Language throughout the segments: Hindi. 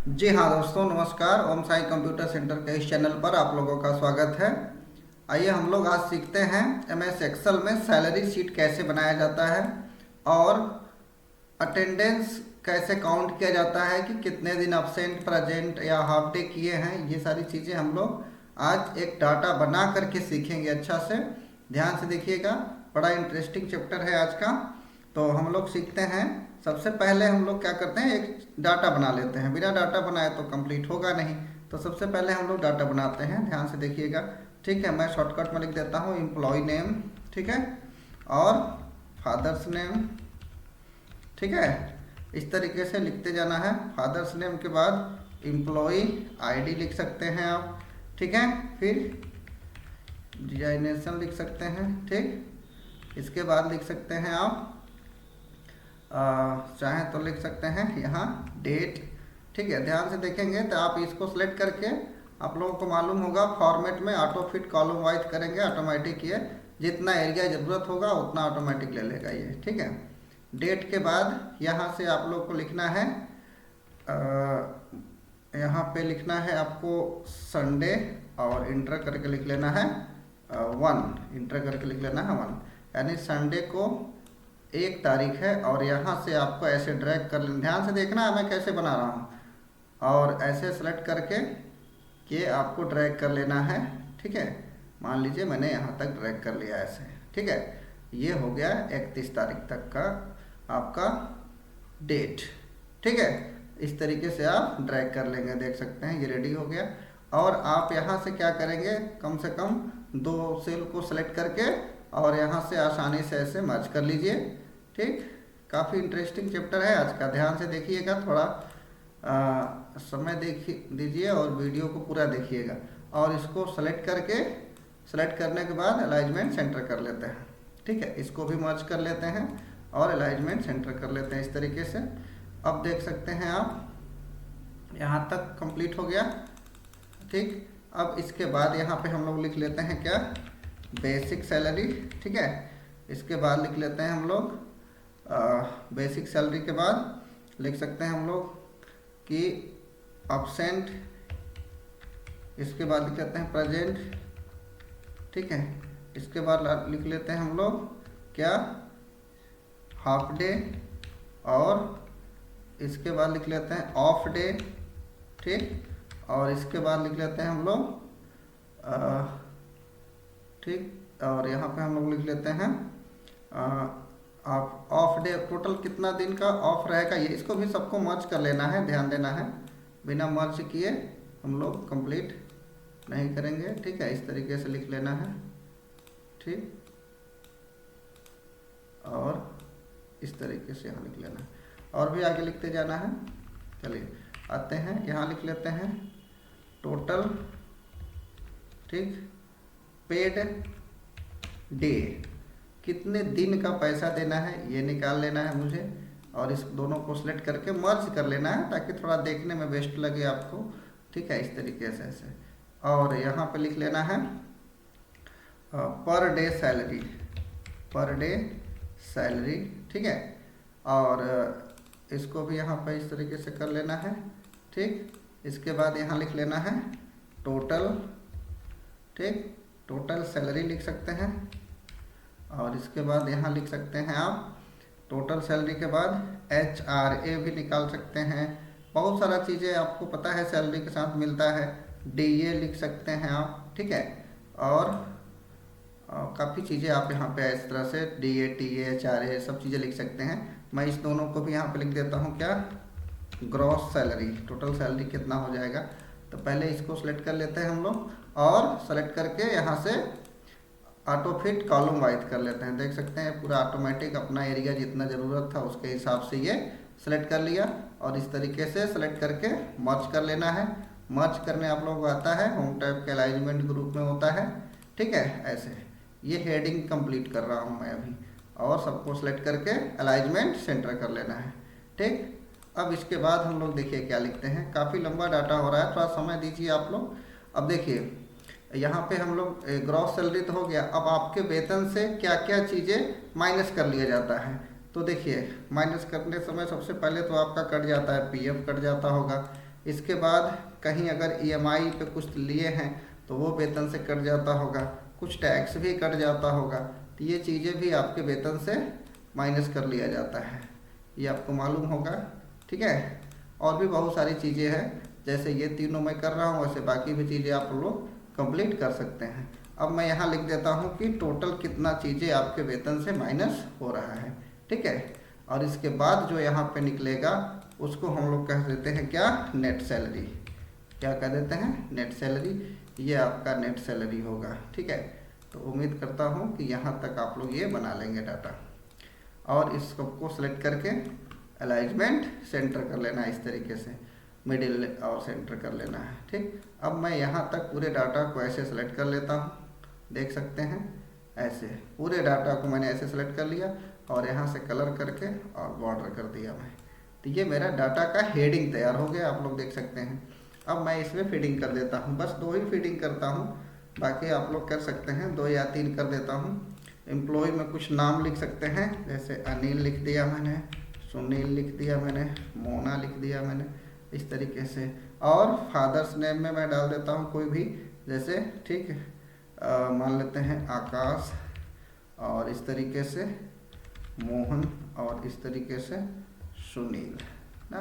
जी हाँ दोस्तों, नमस्कार। ओम साई कंप्यूटर सेंटर के इस चैनल पर आप लोगों का स्वागत है। आइए हम लोग आज सीखते हैं एमएस एक्सेल में सैलरी शीट कैसे बनाया जाता है और अटेंडेंस कैसे काउंट किया जाता है कि कितने दिन अब्सेंट, प्रेजेंट या हाफ डे किए हैं। ये सारी चीज़ें हम लोग आज एक डाटा बना करके सीखेंगे। अच्छा से ध्यान से देखिएगा, बड़ा इंटरेस्टिंग चैप्टर है आज का। तो हम लोग सीखते हैं। सबसे पहले हम लोग क्या करते हैं, एक डाटा बना लेते हैं। बिना डाटा बनाए तो कंप्लीट होगा नहीं। तो सबसे पहले हम लोग डाटा बनाते हैं, ध्यान से देखिएगा। ठीक है, मैं शॉर्टकट में लिख देता हूँ एम्प्लॉय नेम, ठीक है, और फादर्स नेम, ठीक है। इस तरीके से लिखते जाना है। फादर्स नेम के बाद एम्प्लॉय आईडी लिख सकते हैं आप, ठीक है। फिर डिजाइनेशन लिख सकते हैं, ठीक। इसके बाद लिख सकते हैं आप चाहें तो लिख सकते हैं यहाँ डेट, ठीक है। ध्यान से देखेंगे तो आप इसको सेलेक्ट करके आप लोगों को मालूम होगा फॉर्मेट में ऑटो फिट कॉलम वाइज करेंगे ऑटोमेटिक। ये जितना एरिया ज़रूरत होगा उतना ऑटोमेटिक ले लेगा ये, ठीक है। डेट के बाद यहाँ से आप लोग को लिखना है, यहाँ पे लिखना है आपको संडे और इंटर करके लिख लेना है 1, इंटर करके लिख लेना है 1, यानी संडे को 1 तारीख है। और यहाँ से आपको ऐसे ड्रैग कर लेना, ध्यान से देखना है मैं कैसे बना रहा हूँ, और ऐसे सेलेक्ट करके ये आपको ड्रैग कर लेना है, ठीक है। मान लीजिए मैंने यहाँ तक ड्रैग कर लिया ऐसे, ठीक है। ये हो गया 31 तारीख तक का आपका डेट, ठीक है। इस तरीके से आप ड्रैग कर लेंगे, देख सकते हैं ये रेडी हो गया। और आप यहाँ से क्या करेंगे, कम से कम 2 सेल को सेलेक्ट करके और यहाँ से आसानी से ऐसे मर्ज कर लीजिए, ठीक। काफ़ी इंटरेस्टिंग चैप्टर है आज का, ध्यान से देखिएगा। थोड़ा समय दीजिए और वीडियो को पूरा देखिएगा। और इसको सेलेक्ट करने के बाद अलाइनमेंट सेंटर कर लेते हैं, ठीक है। इसको भी मर्ज कर लेते हैं और अलाइनमेंट सेंटर कर लेते हैं इस तरीके से। अब देख सकते हैं आप यहाँ तक कंप्लीट हो गया, ठीक। अब इसके बाद यहाँ पे हम लोग लिख लेते हैं क्या, बेसिक सैलरी, ठीक है। इसके बाद लिख लेते हैं हम लोग बेसिक सैलरी के बाद लिख सकते हैं हम लोग कि अब्सेंट। इसके बाद लिख लेते हैं प्रेजेंट, ठीक है। इसके बाद लिख लेते हैं हम लोग क्या, हाफ डे। और इसके बाद लिख लेते हैं ऑफ डे, ठीक। और इसके बाद लिख लेते हैं हम लोग ठीक। और यहाँ पे हम लोग लिख लेते हैं आप ऑफ डे, टोटल कितना दिन का ऑफ रहेगा ये। इसको भी सबको मर्ज कर लेना है, ध्यान देना है। बिना मर्ज किए हम लोग कंप्लीट नहीं करेंगे, ठीक है। इस तरीके से लिख लेना है, ठीक। और इस तरीके से यहाँ लिख लेना है, और भी आगे लिखते जाना है। चलिए आते हैं, यहाँ लिख लेते हैं टोटल, ठीक, पेड डे, कितने दिन का पैसा देना है ये निकाल लेना है मुझे। और इस दोनों को सिलेक्ट करके मर्ज कर लेना है ताकि थोड़ा देखने में बेस्ट लगे आपको, ठीक है। इस तरीके से ऐसे, और यहाँ पे लिख लेना है per day salary, per day salary, ठीक है। और इसको भी यहाँ पे इस तरीके से कर लेना है, ठीक। इसके बाद यहाँ लिख लेना है टोटल, ठीक, टोटल सैलरी लिख सकते हैं। और इसके बाद यहाँ लिख सकते हैं आप टोटल सैलरी के बाद HRA भी निकाल सकते हैं। बहुत सारा चीज़ें आपको पता है सैलरी के साथ मिलता है, DA लिख सकते हैं आप, ठीक है। और काफ़ी चीज़ें आप यहाँ पे इस तरह से DA, TA, HRA सब चीज़ें लिख सकते हैं। मैं इस दोनों को भी यहाँ पे लिख देता हूँ क्या, ग्रॉस सैलरी, टोटल सैलरी कितना हो जाएगा। तो पहले इसको सेलेक्ट कर लेते हैं हम लोग, और सेलेक्ट करके यहाँ से ऑटो फिट कॉलम वाइज कर लेते हैं। देख सकते हैं पूरा ऑटोमेटिक अपना एरिया जितना ज़रूरत था उसके हिसाब से ये सेलेक्ट कर लिया। और इस तरीके से सेलेक्ट करके मर्ज कर लेना है। मर्ज करने आप लोगों को आता है, होम टाइप के अलाइनमेंट ग्रुप में होता है, ठीक है। ऐसे ये हेडिंग कंप्लीट कर रहा हूँ मैं अभी, और सबको सेलेक्ट करके अलाइनमेंट सेंटर कर लेना है, ठीक। अब इसके बाद हम लोग देखिए क्या लिखते हैं, काफ़ी लंबा डाटा हो रहा है, थोड़ा समय दीजिए आप लोग। अब देखिए यहाँ पे हम लोग ग्रॉस सैलरी तो हो गया, अब आपके वेतन से क्या क्या चीज़ें माइनस कर लिया जाता है। तो देखिए माइनस करने समय सबसे पहले तो आपका कट जाता है PF कट जाता होगा, इसके बाद कहीं अगर ईएमआई पे कुछ लिए हैं तो वो वेतन से कट जाता होगा, कुछ टैक्स भी कट जाता होगा, तो ये चीज़ें भी आपके वेतन से माइनस कर लिया जाता है, ये आपको मालूम होगा। ठीक है, और भी बहुत सारी चीज़ें हैं, जैसे ये तीनों मैं कर रहा हूँ वैसे बाकी भी चीज़ें आप लोग कंप्लीट कर सकते हैं। अब मैं यहाँ लिख देता हूँ कि टोटल कितना चीज़ें आपके वेतन से माइनस हो रहा है। ठीक है, और इसके बाद जो यहाँ पे निकलेगा उसको हम लोग कह देते हैं क्या, नेट सैलरी। क्या कह देते हैं, नेट सैलरी। ये आपका नेट सैलरी होगा। ठीक है, तो उम्मीद करता हूँ कि यहाँ तक आप लोग ये बना लेंगे डाटा, और इस सबको सेलेक्ट करके अलाइजमेंट सेंटर कर लेना है, इस तरीके से मिडिल और सेंटर कर लेना है। ठीक, अब मैं यहाँ तक पूरे डाटा को ऐसे सेलेक्ट कर लेता हूँ, देख सकते हैं ऐसे पूरे डाटा को मैंने ऐसे सेलेक्ट कर लिया और यहाँ से कलर करके और बॉर्डर कर दिया मैं, तो ये मेरा डाटा का हेडिंग तैयार हो गया, आप लोग देख सकते हैं। अब मैं इसमें फीडिंग कर देता हूँ, बस 2 ही फीडिंग करता हूँ, बाकी आप लोग कर सकते हैं 2 या 3 कर देता हूँ। एम्प्लॉय में कुछ नाम लिख सकते हैं, जैसे अनिल लिख दिया मैंने, सुनील लिख दिया मैंने, मोना लिख दिया मैंने, इस तरीके से। और फादर्स नेम में मैं डाल देता हूँ कोई भी, जैसे ठीक मान लेते हैं आकाश, और इस तरीके से मोहन, और इस तरीके से सुनील ना।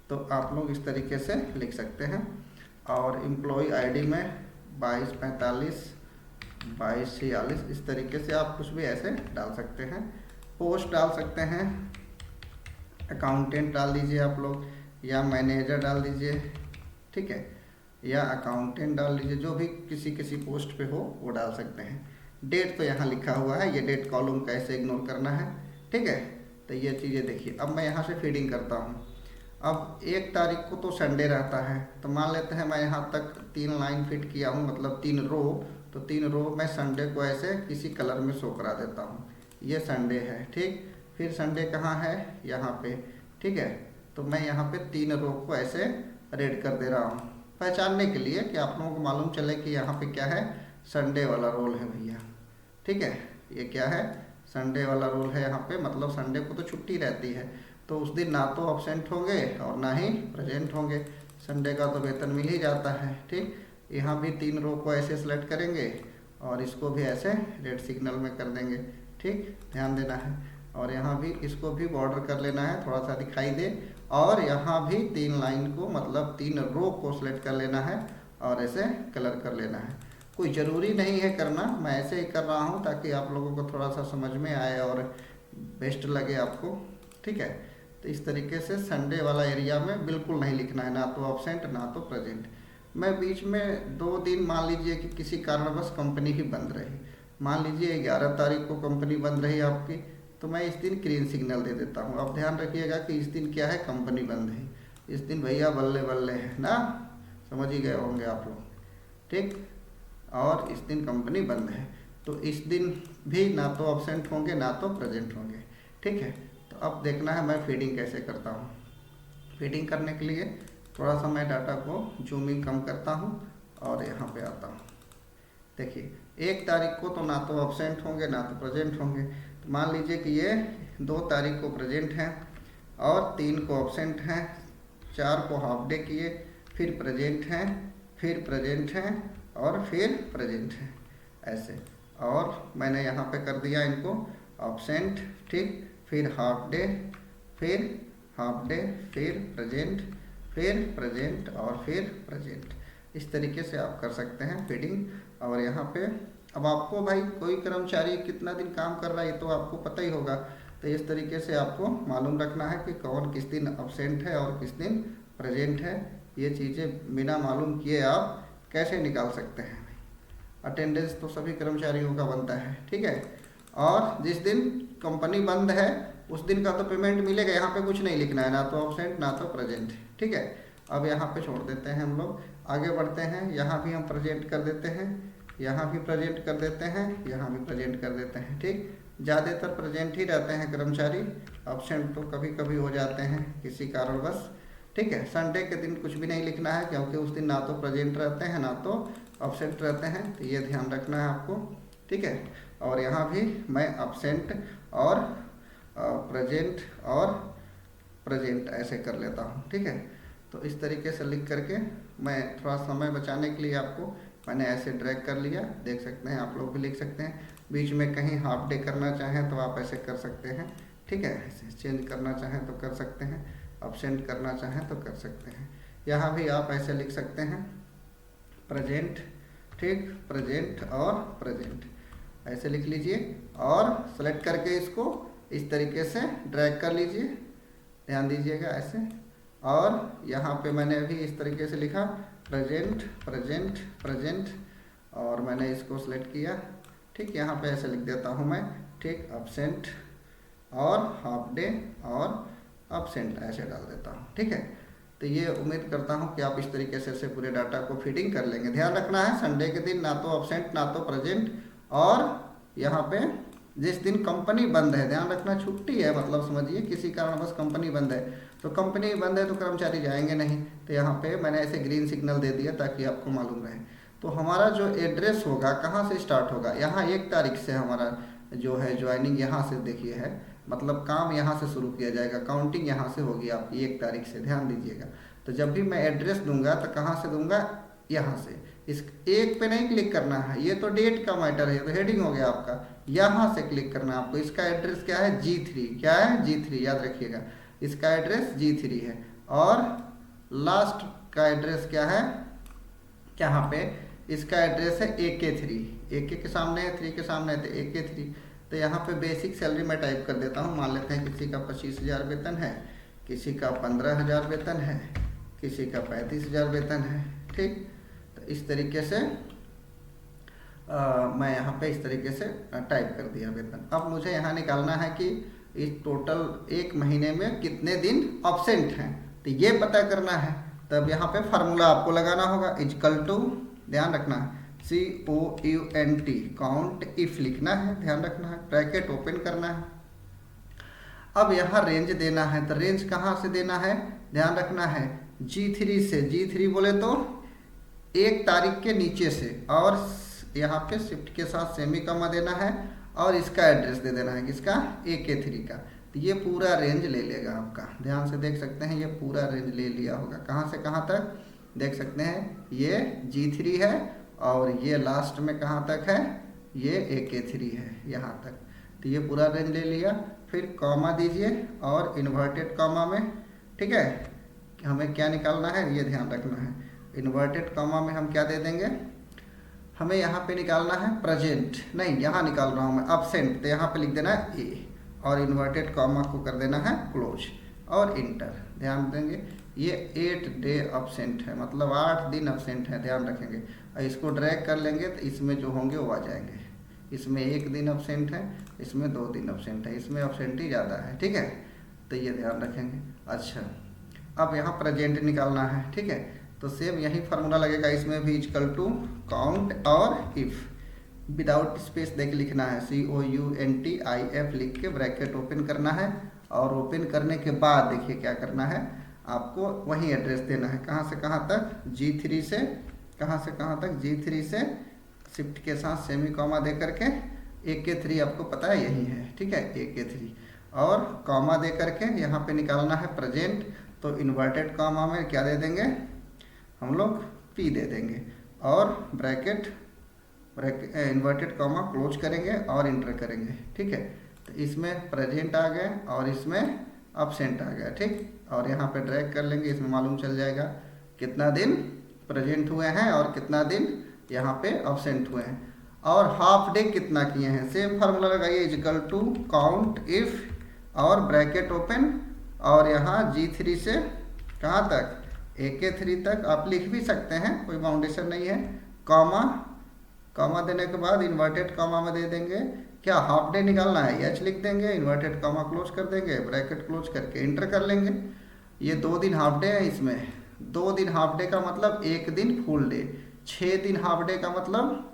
तो आप लोग इस तरीके से लिख सकते हैं। और एम्प्लॉय आईडी में 2245 2246, इस तरीके से आप कुछ भी ऐसे डाल सकते हैं। पोस्ट डाल सकते हैं, अकाउंटेंट डाल दीजिए आप लोग, या मैनेजर डाल दीजिए। ठीक है, या अकाउंटेंट डाल लीजिए, जो भी किसी पोस्ट पे हो वो डाल सकते हैं। डेट तो यहाँ लिखा हुआ है, ये डेट कॉलम कैसे इग्नोर करना है। ठीक है, तो ये चीज़ें देखिए। अब मैं यहाँ से फीडिंग करता हूँ। अब 1 तारीख को तो संडे रहता है, तो मान लेते हैं मैं यहाँ तक 3 लाइन फिट किया हूँ, मतलब 3 रो, तो 3 रो मैं संडे को ऐसे किसी कलर में शो करा देता हूँ, ये संडे है। ठीक, फिर संडे कहाँ है, यहाँ पे। ठीक है, तो मैं यहाँ पे 3 रो को ऐसे रेड कर दे रहा हूँ, पहचानने के लिए कि आप लोगों को मालूम चले कि यहाँ पे क्या है, संडे वाला रोल है भैया। ठीक है, ये क्या है, संडे वाला रोल है यहाँ पे, मतलब संडे को तो छुट्टी रहती है, तो उस दिन ना तो अब्सेंट होंगे और ना ही प्रेजेंट होंगे, संडे का तो वेतन मिल ही जाता है। ठीक, यहाँ भी 3 रो को ऐसे सेलेक्ट करेंगे और इसको भी ऐसे रेड सिग्नल में कर देंगे। ठीक, ध्यान देना है। और यहाँ भी इसको भी बॉर्डर कर लेना है, थोड़ा सा दिखाई दे। और यहाँ भी 3 लाइन को, मतलब 3 रो को सेलेक्ट कर लेना है और ऐसे कलर कर लेना है। कोई ज़रूरी नहीं है करना, मैं ऐसे ही कर रहा हूँ ताकि आप लोगों को थोड़ा सा समझ में आए और बेस्ट लगे आपको। ठीक है, तो इस तरीके से संडे वाला एरिया में बिल्कुल नहीं लिखना है, ना तो अब्सेंट ना तो प्रेजेंट। मैं बीच में 2 दिन मान लीजिए कि किसी कारणवश कंपनी ही बंद रही, मान लीजिए 11 तारीख को कंपनी बंद रही आपकी, तो मैं इस दिन ग्रीन सिग्नल दे देता हूँ। अब ध्यान रखिएगा कि इस दिन क्या है, कंपनी बंद है, इस दिन भैया बल्ले बल्ले है ना, समझ ही गए होंगे आप लोग। ठीक, और इस दिन कंपनी बंद है, तो इस दिन भी ना तो अब्सेंट होंगे ना तो प्रेजेंट होंगे। ठीक है, तो अब देखना है मैं फीडिंग कैसे करता हूँ। फीडिंग करने के लिए थोड़ा सा मैं डाटा को जूमिंग कम करता हूँ और यहाँ पे आता हूँ। देखिए 1 तारीख को तो ना तो अब्सेंट होंगे ना तो प्रेजेंट होंगे, तो मान लीजिए कि ये 2 तारीख को प्रेजेंट हैं और 3 को अब्सेंट हैं, 4 को हाफ डे किए, फिर प्रेजेंट हैं, फिर प्रेजेंट हैं और फिर प्रेजेंट हैं ऐसे। और मैंने यहाँ पे कर दिया इनको अब्सेंट। ठीक, फिर हाफ डे, फिर हाफ डे, फिर प्रेजेंट और फिर प्रेजेंट। इस तरीके से आप कर सकते हैं फीडिंग। और यहाँ पे अब आपको भाई कोई कर्मचारी कितना दिन काम कर रहा है ये तो आपको पता ही होगा, तो इस तरीके से आपको मालूम रखना है कि कौन किस दिन अब्सेंट है और किस दिन प्रेजेंट है। ये चीज़ें बिना मालूम किए आप कैसे निकाल सकते हैं। अटेंडेंस तो सभी कर्मचारियों का बनता है। ठीक है, और जिस दिन कंपनी बंद है उस दिन का तो पेमेंट मिलेगा, यहाँ पे कुछ नहीं लिखना है, ना तो अब्सेंट ना तो प्रेजेंट। ठीक है, अब यहाँ पे छोड़ देते हैं हम लोग, आगे बढ़ते हैं। यहाँ भी हम प्रेजेंट कर देते हैं, यहाँ भी प्रेजेंट कर देते हैं, यहाँ भी प्रेजेंट कर देते हैं। ठीक, ज़्यादातर प्रेजेंट ही रहते हैं कर्मचारी, अब्सेंट तो कभी कभी हो जाते हैं किसी कारणवश। ठीक है, संडे के दिन कुछ भी नहीं लिखना है क्योंकि उस दिन ना तो प्रेजेंट रहते हैं ना तो अब्सेंट रहते हैं, तो ये ध्यान रखना है आपको। ठीक है, और यहाँ भी मैं अब्सेंट और प्रेजेंट और प्रेजेंट ऐसे कर लेता हूँ। ठीक है, तो इस तरीके से लिख करके मैं थोड़ा समय बचाने के लिए आपको मैंने ऐसे ड्रैग कर लिया। देख सकते हैं, आप लोग भी लिख सकते हैं। बीच में कहीं हाफ डे करना चाहें तो आप ऐसे कर सकते हैं, ठीक है। ऐसे चेंज करना चाहें तो कर सकते हैं, एब्सेंट करना चाहें तो कर सकते हैं। यहाँ भी आप ऐसे लिख सकते हैं प्रेजेंट, ठीक, प्रेजेंट और प्रेजेंट ऐसे लिख लीजिए और सेलेक्ट करके इसको इस तरीके से ड्रैग कर लीजिए, ध्यान दीजिएगा ऐसे। और यहाँ पे मैंने अभी इस तरीके से लिखा प्रेजेंट प्रेजेंट प्रेजेंट और मैंने इसको सेलेक्ट किया, ठीक। यहाँ पे ऐसे लिख देता हूँ मैं, ठीक, एब्सेंट और हाफ डे और एब्सेंट ऐसे डाल देता हूँ, ठीक है। तो ये उम्मीद करता हूँ कि आप इस तरीके से पूरे डाटा को फीडिंग कर लेंगे। ध्यान रखना है संडे के दिन ना तो एब्सेंट ना तो प्रेजेंट, और यहाँ पे जिस दिन कंपनी बंद है, ध्यान रखना छुट्टी है, मतलब समझिए किसी कारणवश कंपनी बंद है तो कंपनी बंद है तो कर्मचारी जाएंगे नहीं, तो यहाँ पे मैंने ऐसे ग्रीन सिग्नल दे दिया ताकि आपको मालूम रहे। तो हमारा जो एड्रेस होगा कहाँ से स्टार्ट होगा, यहाँ 1 तारीख से हमारा जो है ज्वाइनिंग यहाँ से देखिए है, मतलब काम यहाँ से शुरू किया जाएगा, काउंटिंग यहाँ से होगी आपकी 1 तारीख से, ध्यान दीजिएगा। तो जब भी मैं एड्रेस दूंगा तो कहाँ से दूंगा, यहाँ से। इस एक पे नहीं क्लिक करना है, ये तो डेट का मैटर है, तो हेडिंग हो गया आपका, यहाँ से क्लिक करना है आपको। इसका एड्रेस क्या है, G3, क्या है G3, याद रखिएगा इसका एड्रेस G3 है। और लास्ट का एड्रेस क्या है, यहाँ पे इसका एड्रेस है AK3, AK के सामने है 3 के सामने है तो AK3। तो यहाँ पे बेसिक सैलरी मैं टाइप कर देता हूँ। मान लेते हैं किसी का 25,000 वेतन है, किसी का 15,000 वेतन है, किसी का 35,000 वेतन है, ठीक। तो इस तरीके से मैं यहाँ पे इस तरीके से टाइप कर दिया वेतन। अब मुझे यहाँ निकालना है कि इस टोटल 1 महीने में कितने दिन एब्सेंट हैं, तो ये पता करना है। तब यहाँ पे फार्मूला आपको लगाना होगा, इक्वल टू, ध्यान रखना है, COUNT, काउंट इफ लिखना है, ध्यान रखना है, ब्रैकेट ओपन करना है। अब यहाँ रेंज देना है, तो रेंज कहाँ से देना है, ध्यान रखना है G3 से। G3 बोले तो 1 तारीख के नीचे से, और यहाँ पे शिफ्ट के साथ सेमी कॉमा देना है और इसका एड्रेस दे देना है, किसका, AK3 का। तो ये पूरा रेंज ले लेगा आपका, ध्यान से देख सकते हैं ये पूरा रेंज ले लिया होगा। कहाँ से कहाँ तक देख सकते हैं, ये G3 है और ये लास्ट में कहाँ तक है, ये AK3 है यहाँ तक। तो ये पूरा रेंज ले लिया। फिर कॉमा दीजिए और इन्वर्टेड कॉमा में, ठीक है, हमें क्या निकालना है ये ध्यान रखना है। इन्वर्टेड कॉमा में हम क्या दे देंगे, हमें यहाँ पे निकालना है प्रेजेंट, नहीं यहाँ निकाल रहा हूँ मैं एब्सेंट, तो यहाँ पे लिख देना है A और इन्वर्टेड कॉमा को कर देना है क्लोज और इंटर। ध्यान देंगे ये 8 डे एब्सेंट है, मतलब 8 दिन एब्सेंट है, ध्यान रखेंगे। और इसको ड्रैग कर लेंगे तो इसमें जो होंगे वो आ जाएंगे। इसमें 1 दिन एब्सेंट है, इसमें 2 दिन एब्सेंट है, इसमें एब्सेंट ही ज़्यादा है, ठीक है। तो ये ध्यान रखेंगे। अच्छा, अब यहाँ प्रेजेंट निकालना है, ठीक है। तो सेम यही फार्मूला लगेगा, इसमें भी इक्वल टू काउंट और इफ, विदाउट स्पेस देख लिखना है, COUNTIF लिख के ब्रैकेट ओपन करना है। और ओपन करने के बाद देखिए क्या करना है, आपको वही एड्रेस देना है, कहाँ से कहाँ तक, G3 से, कहाँ से कहाँ तक, G3 से शिफ्ट के साथ सेमी कॉमा दे करके AK3 आपको पता है यही है, ठीक है, AK3 और कॉमा दे करके यहाँ पे निकालना है प्रेजेंट। तो इन्वर्टेड कॉमा में क्या दे देंगे हम लोग, P दे देंगे और ब्रैकेट इन्वर्टेड कॉमा क्लोज करेंगे और इंटर करेंगे, ठीक है। तो इसमें प्रेजेंट आ गए और इसमें एब्सेंट आ गया, ठीक। और यहाँ पे ड्रैग कर लेंगे, इसमें मालूम चल जाएगा कितना दिन प्रेजेंट हुए हैं और कितना दिन यहाँ पे एब्सेंट हुए हैं। और हाफ डे कितना किए हैं, सेम फार्मूला लगाइए, इक्वल टू काउंट इफ और ब्रैकेट ओपन और यहाँ G3 से कहाँ तक, AK3 तक आप लिख भी सकते हैं, कोई बाउंडेशन नहीं है। कॉमा देने के बाद इन्वर्टेड कॉमा में दे देंगे क्या, हाफ डे निकालना है, H लिख देंगे, इन्वर्टेड कॉमा क्लोज कर देंगे, ब्रैकेट क्लोज करके इंटर कर लेंगे। ये 2 दिन हाफ डे है, इसमें 2 दिन हाफ डे का मतलब 1 दिन फुल डे, 6 दिन हाफ डे का मतलब,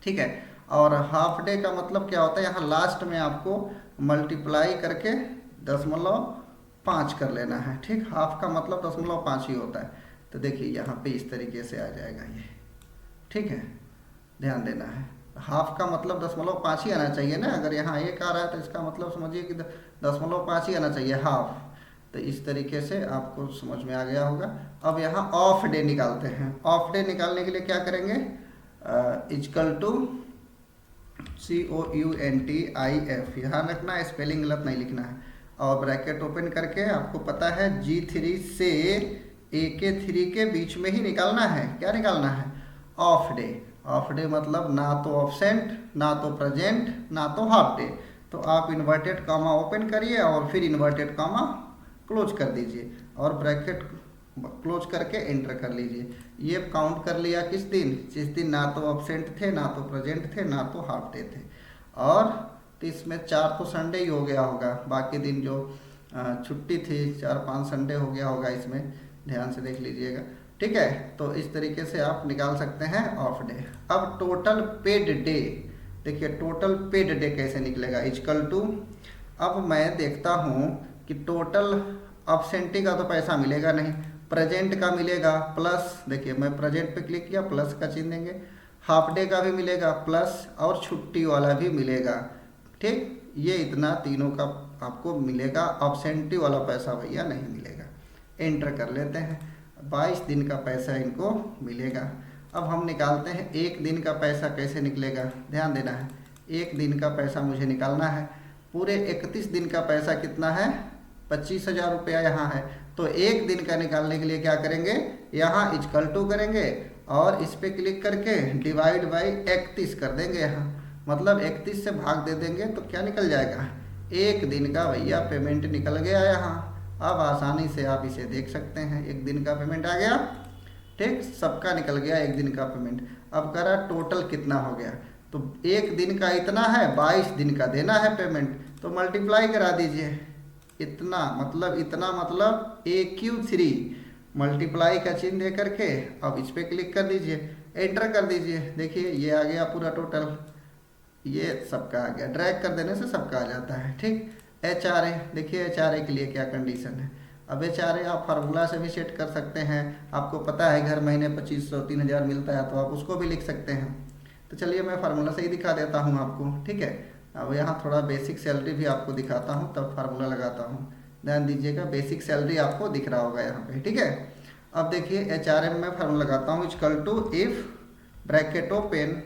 ठीक है। और हाफ डे का मतलब क्या होता है, यहाँ लास्ट में आपको मल्टीप्लाई करके 0.5 कर लेना है, ठीक। हाफ का मतलब 0.5 ही होता है। तो देखिए यहाँ पे इस तरीके से आ जाएगा ये, ठीक है, ध्यान देना है। हाफ का मतलब 0.5 ही आना चाहिए ना, अगर यहाँ 1 आ रहा है तो इसका मतलब समझिए कि 0.5 ही आना चाहिए हाफ। तो इस तरीके से आपको समझ में आ गया होगा। अब यहाँ ऑफ डे निकालते हैं। ऑफ डे निकालने के लिए क्या करेंगे, इजकल टू COUNTIF, ध्यान रखना स्पेलिंग गलत नहीं लिखना है, और ब्रैकेट ओपन करके आपको पता है G3 से AK3 के बीच में ही निकालना है। क्या निकालना है, ऑफ डे। ऑफ डे मतलब ना तो ऑब्सेंट, ना तो प्रेजेंट, ना तो हाफ डे। तो आप इन्वर्टेड कॉमा ओपन करिए और फिर इन्वर्टेड कॉमा क्लोज कर दीजिए और ब्रैकेट क्लोज करके एंटर कर लीजिए। ये काउंट कर लिया किस दिन, जिस दिन ना तो ऑब्सेंट थे, ना तो प्रेजेंट थे, ना तो हाफ डे थे। और तो इसमें 4 तो संडे ही हो गया होगा, बाकी दिन जो छुट्टी थी 4-5 संडे हो गया होगा इसमें, ध्यान से देख लीजिएगा। ठीक है, तो इस तरीके से आप निकाल सकते हैं ऑफ डे। अब टोटल पेड डे, देखिए टोटल पेड डे कैसे निकलेगा, इजकल टू, अब मैं देखता हूँ कि टोटल अब्सेंटी का तो पैसा मिलेगा नहीं, प्रेजेंट का मिलेगा प्लस, देखिए मैं प्रेजेंट पे क्लिक किया प्लस का चिन्ह देंगे, हाफ डे का भी मिलेगा प्लस, और छुट्टी वाला भी मिलेगा। ठीक, ये इतना तीनों का आपको मिलेगा, अब्सेंटी वाला पैसा भैया नहीं मिलेगा। एंटर कर लेते हैं, 22 दिन का पैसा इनको मिलेगा। अब हम निकालते हैं एक दिन का पैसा कैसे निकलेगा, ध्यान देना है। एक दिन का पैसा मुझे निकालना है, पूरे 31 दिन का पैसा कितना है, 25,000 रुपया यहाँ है। तो एक दिन का निकालने के लिए क्या करेंगे, यहाँ इजकल टू करेंगे और इस पर क्लिक करके डिवाइड बाई 31 कर देंगे यहाँ, मतलब 31 से भाग दे देंगे तो क्या निकल जाएगा, एक दिन का भैया पेमेंट निकल गया यहाँ। अब आसानी से आप इसे देख सकते हैं, एक दिन का पेमेंट आ गया। ठीक, सबका निकल गया एक दिन का पेमेंट। अब करा टोटल कितना हो गया, तो एक दिन का इतना है, 22 दिन का देना है पेमेंट, तो मल्टीप्लाई करा दीजिए। इतना मतलब AQ3, मल्टीप्लाई का चिन्ह दे करके अब इस पर क्लिक कर दीजिए, एंटर कर दीजिए। देखिए ये आ गया पूरा टोटल, ये सबका आ गया, ड्रैग कर देने से सबका आ जाता है। ठीक, HRA, देखिए HRA के लिए क्या कंडीशन है। अब HRA आप फार्मूला से भी सेट कर सकते हैं, आपको पता है घर महीने 2500 3000 मिलता है, तो आप उसको भी लिख सकते हैं। तो चलिए मैं फार्मूला से ही दिखा देता हूँ आपको। ठीक है, अब यहाँ थोड़ा बेसिक सैलरी भी आपको दिखाता हूँ, तब फार्मूला लगाता हूँ। ध्यान दीजिएगा, बेसिक सैलरी आपको दिख रहा होगा यहाँ पे। ठीक है, अब देखिए HRA में फार्मूला लगाता हूँ, equal to if bracket open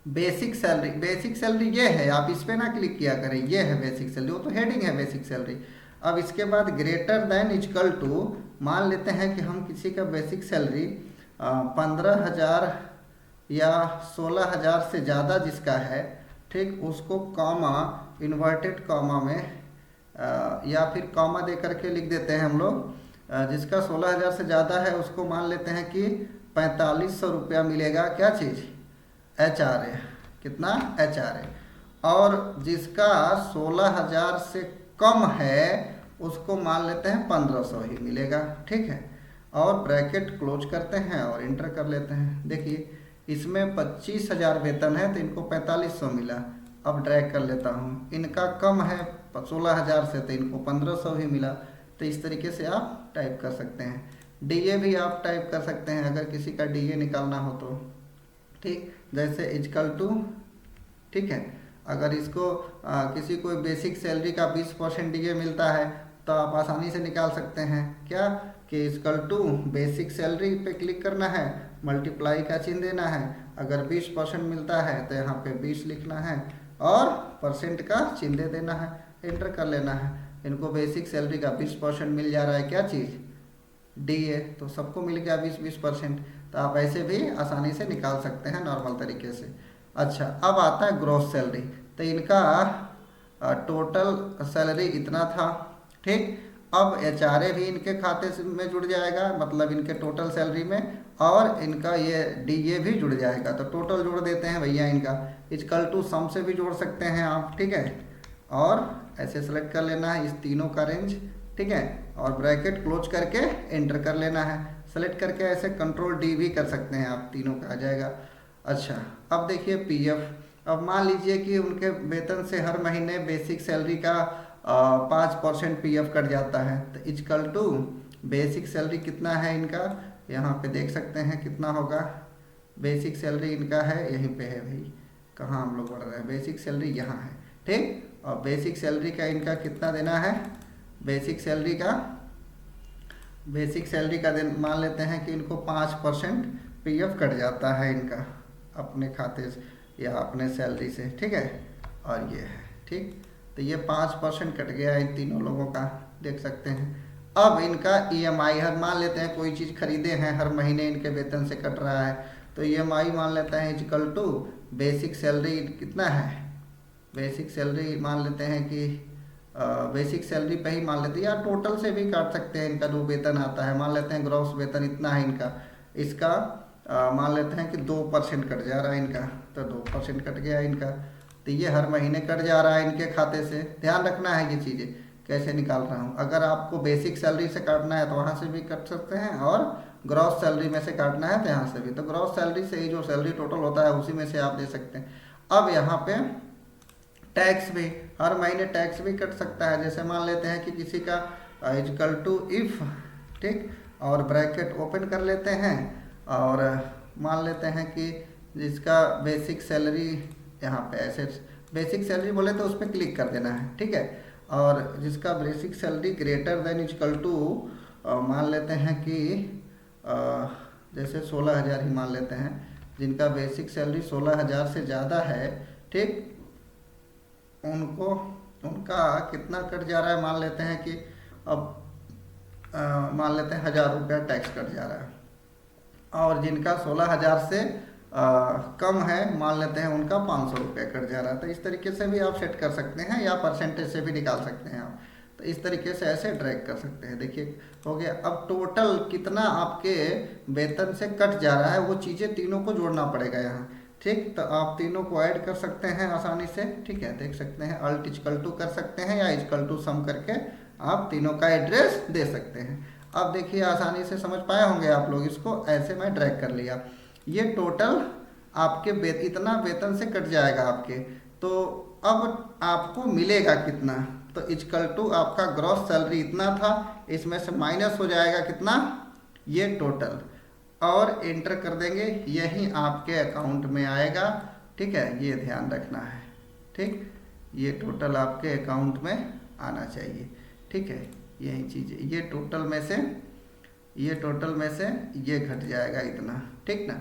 basic salary. Basic salary ये है, आप इस पर ना क्लिक किया करें, ये है बेसिक सैलरी, वो तो हेडिंग है बेसिक सैलरी। अब इसके बाद ग्रेटर देन इक्वल टू, मान लेते हैं कि हम किसी का बेसिक सैलरी 15,000 या 16,000 से ज़्यादा जिसका है, ठीक, उसको कॉमा, इन्वर्टेड कॉमा में या फिर कॉमा दे करके लिख देते हैं हम लोग। जिसका 16,000 से ज़्यादा है उसको मान लेते हैं कि 4500 रुपया मिलेगा, क्या चीज़, HRA। कितना, HRA। और जिसका 16,000 से कम है उसको मान लेते हैं 1500 ही मिलेगा। ठीक है, और ब्रैकेट क्लोज करते हैं और इंटर कर लेते हैं। देखिए इसमें 25,000 वेतन है तो इनको 4500 मिला। अब ड्रैग कर लेता हूँ, इनका कम है 16,000 से तो इनको 1500 ही मिला। तो इस तरीके से आप टाइप कर सकते हैं। DA भी आप टाइप कर सकते हैं अगर किसी का DA निकालना हो तो। ठीक, जैसे इजकल टू, ठीक है, अगर इसको किसी कोई बेसिक सैलरी का 20% DA मिलता है तो आप आसानी से निकाल सकते हैं। क्या कि इजकल टू बेसिक सैलरी पे क्लिक करना है, मल्टीप्लाई का चिन्ह देना है, अगर 20% मिलता है तो यहाँ पे 20 लिखना है और परसेंट का चिन्ह दे देना है, एंटर कर लेना है। इनको बेसिक सैलरी का 20% मिल जा रहा है, क्या चीज़, DA, तो सबको मिल गया 20%। तो आप ऐसे भी आसानी से निकाल सकते हैं नॉर्मल तरीके से। अच्छा, अब आता है ग्रॉस सैलरी। तो इनका टोटल सैलरी इतना था। ठीक, अब HRA भी इनके खाते में जुड़ जाएगा, मतलब इनके टोटल सैलरी में, और इनका ये DA भी जुड़ जाएगा। तो टोटल जोड़ देते हैं भैया इनका, इक्वल टू सम से भी जोड़ सकते हैं आप। ठीक है, और ऐसे सेलेक्ट कर लेना है इस तीनों का रेंज। ठीक है, और ब्रैकेट क्लोज करके एंटर कर लेना है। सेलेक्ट करके ऐसे कंट्रोल D भी कर सकते हैं आप, तीनों का आ जाएगा। अच्छा, अब देखिए PF। अब मान लीजिए कि उनके वेतन से हर महीने बेसिक सैलरी का 5% PF कट जाता है, तो इक्वल टू बेसिक सैलरी कितना है इनका, यहाँ पे देख सकते हैं कितना होगा। बेसिक सैलरी इनका है, यहीं पे है भाई, कहाँ हम लोग बढ़ रहे हैं, बेसिक सैलरी यहाँ है। ठीक, और बेसिक सैलरी का इनका कितना देना है, बेसिक सैलरी का दिन मान लेते हैं कि इनको 5% पीएफ कट जाता है इनका अपने खाते से या अपने सैलरी से, ठीक है। और ये है, ठीक। तो ये 5% कट गया इन तीनों लोगों का, देख सकते हैं। अब इनका ईएमआई हर मान लेते हैं कोई चीज़ खरीदे हैं, हर महीने इनके वेतन से कट रहा है, तो ईएमआई मान लेते हैं इक्वल टू बेसिक सैलरी कितना है, बेसिक सैलरी मान लेते हैं कि बेसिक सैलरी पे ही मान लेते हैं, या टोटल से भी काट सकते हैं इनका जो वेतन आता है। मान लेते हैं ग्रॉस वेतन इतना है इनका, इसका मान लेते हैं कि 2% कट जा रहा है इनका, तो 2% कट गया इनका। तो ये हर महीने कट जा रहा है इनके खाते से। ध्यान रखना है ये चीज़ें कैसे निकाल रहा हूँ। अगर आपको बेसिक सैलरी से काटना है तो वहाँ से भी कट सकते हैं, और ग्रॉस सैलरी में से काटना है तो यहाँ से भी। तो ग्रॉस सैलरी से ही जो सैलरी टोटल होता है उसी में से आप दे सकते हैं। अब यहाँ पे टैक्स भी, हर महीने टैक्स भी कट सकता है। जैसे मान लेते हैं कि किसी का इक्वल टू इफ, ठीक, और ब्रैकेट ओपन कर लेते हैं, और मान लेते हैं कि जिसका बेसिक सैलरी यहाँ पे ऐसे बेसिक सैलरी बोले तो उस पर क्लिक कर देना है, ठीक है। और जिसका basic salary greater than equal to मान लेते हैं कि जैसे 16,000 ही मान लेते हैं, जिनका बेसिक सैलरी 16,000 से ज़्यादा है, ठीक, उनका कितना कट जा रहा है, मान लेते हैं कि अब मान लेते हैं 1,000 रुपया टैक्स कट जा रहा है। और जिनका 16,000 से कम है, मान लेते हैं उनका 500 रुपये कट जा रहा है। तो इस तरीके से भी आप सेट कर सकते हैं, या परसेंटेज से भी निकाल सकते हैं आप। तो इस तरीके से ऐसे ड्रैग कर सकते हैं। देखिए हो गया। अब टोटल कितना आपके वेतन से कट जा रहा है वो चीज़ें तीनों को जोड़ना पड़ेगा यहाँ, ठीक। तो आप तीनों को ऐड कर सकते हैं आसानी से, ठीक है। देख सकते हैं अल्ट इक्वल टू कर सकते हैं, या इक्वल टू सम करके आप तीनों का एड्रेस दे सकते हैं। अब देखिए आसानी से समझ पाए होंगे आप लोग इसको। ऐसे मैं ड्रैग कर लिया, ये टोटल आपके इतना वेतन से कट जाएगा आपके। तो अब आपको मिलेगा कितना, तो इक्वल टू आपका ग्रॉस सैलरी इतना था, इसमें से माइनस हो जाएगा कितना, ये टोटल, और एंटर कर देंगे, यही आपके अकाउंट में आएगा, ठीक है। ये ध्यान रखना है, ठीक। ये टोटल आपके अकाउंट में आना चाहिए, ठीक है। यही चीज़, ये टोटल में से ये घट जाएगा इतना, ठीक ना।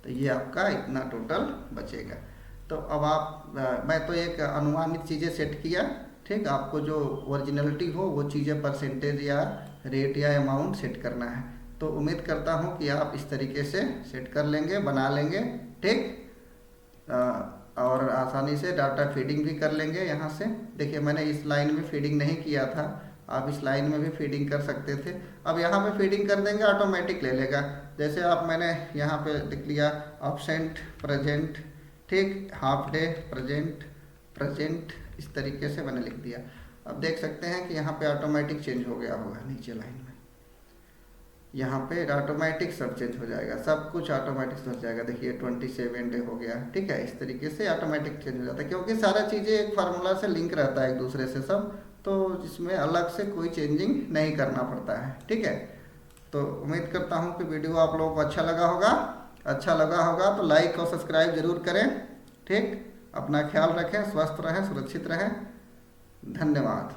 तो ये आपका इतना टोटल बचेगा। तो अब आप मैं तो एक अनुमानित चीज़ें सेट किया, ठीक। आपको जो ओरिजिनलिटी हो वो चीज़ें परसेंटेज या रेट या अमाउंट सेट करना है। तो उम्मीद करता हूँ कि आप इस तरीके से सेट कर लेंगे, बना लेंगे, ठीक। और आसानी से डाटा फीडिंग भी कर लेंगे यहाँ से। देखिए मैंने इस लाइन में फीडिंग नहीं किया था, आप इस लाइन में भी फीडिंग कर सकते थे। अब यहाँ पे फीडिंग कर देंगे, ऑटोमेटिक ले लेगा। जैसे आप मैंने यहाँ पे लिख लिया एब्सेंट प्रेजेंट, ठीक, हाफ डे प्रेजेंट, इस तरीके से मैंने लिख दिया। अब देख सकते हैं कि यहाँ पे ऑटोमेटिक चेंज हो गया होगा नीचे लाइन में, यहाँ पे ऑटोमेटिक सब चेंज हो जाएगा, सब कुछ ऑटोमेटिक हो जाएगा। देखिए 27 डे हो गया, ठीक है। इस तरीके से ऑटोमेटिक चेंज हो जाता है, क्योंकि सारा चीज़ें एक फार्मूला से लिंक रहता है एक दूसरे से सब, तो जिसमें अलग से कोई चेंजिंग नहीं करना पड़ता है, ठीक है। तो उम्मीद करता हूँ कि वीडियो आप लोगों को अच्छा लगा होगा तो लाइक और सब्सक्राइब जरूर करें, ठीक। अपना ख्याल रखें, स्वस्थ रहें, सुरक्षित रहें। धन्यवाद।